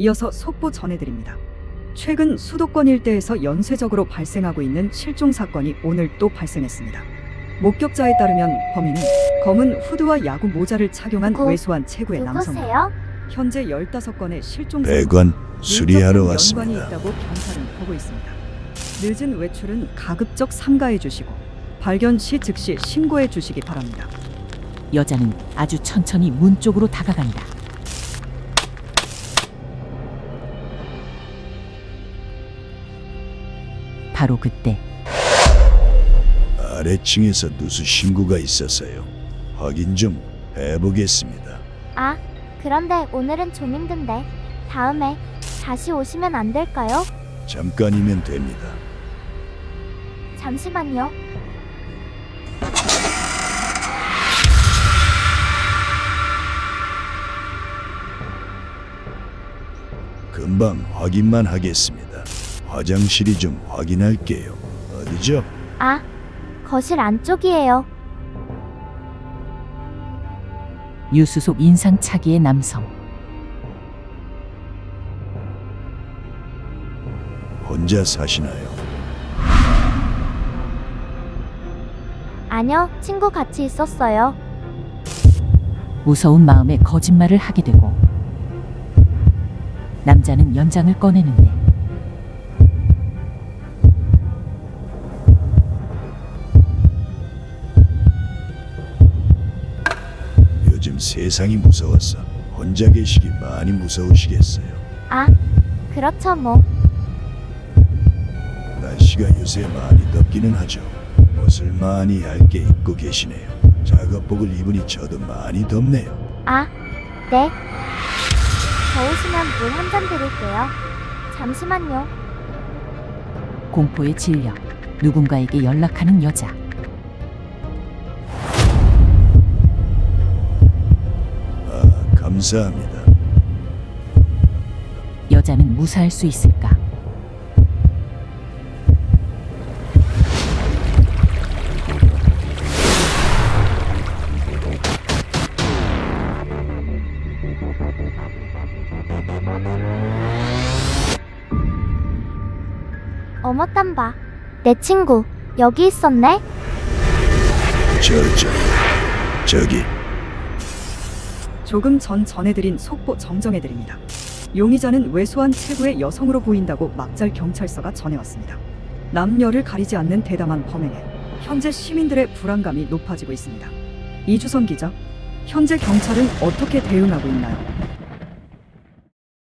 이어서 속보 전해드립니다. 최근 수도권 일대에서 연쇄적으로 발생하고 있는 실종 사건이 오늘 또 발생했습니다. 목격자에 따르면 범인은 검은 후드와 야구 모자를 착용한 왜소한 체구의 남성입니다. 누구세요? 현재 15건의 실종 배관 수리하러 연관이 왔습니다. 있다고 경찰은 보고 있습니다. 늦은 외출은 가급적 삼가해 주시고 발견 시 즉시 신고해 주시기 바랍니다. 여자는 아주 천천히 문 쪽으로 다가간다. 바로 그때 아래층에서 누수 신고가 있어서요. 확인 좀 해보겠습니다. 아, 그런데 오늘은 좀 힘든데 다음에 다시 오시면 안 될까요? 잠깐이면 됩니다. 잠시만요. 금방 확인만 하겠습니다. 화장실이 좀 확인할게요. 어디죠? 아, 거실 안쪽이에요. 유수 속 인상착의의 남성. 혼자 사시나요? 아니요, 친구 같이 있었어요. 무서운 마음에 거짓말을 하게 되고 남자는 연장을 꺼내는데 요즘 세상이 무서워서 혼자 계시기 많이 무서우시겠어요. 아, 그렇죠 뭐. 날씨가 요새 많이 덥기는 하죠. 옷을 많이 얇게 입고 계시네요. 작업복을 입으니 저도 많이 덥네요. 아, 네. 더우시면 물 한 잔 드릴게요. 잠시만요. 공포에 질려 누군가에게 연락하는 여자. 아, 감사합니다. 여자는 무사할 수 있을까? 어머 땀봐. 내 친구 여기 있었네. 저기 조금 전 전해드린 속보 정정해드립니다. 용의자는 왜소한 체구의 여성으로 보인다고 막잘 경찰서가 전해왔습니다. 남녀를 가리지 않는 대담한 범행에 현재 시민들의 불안감이 높아지고 있습니다. 이주선 기자, 현재 경찰은 어떻게 대응하고 있나요?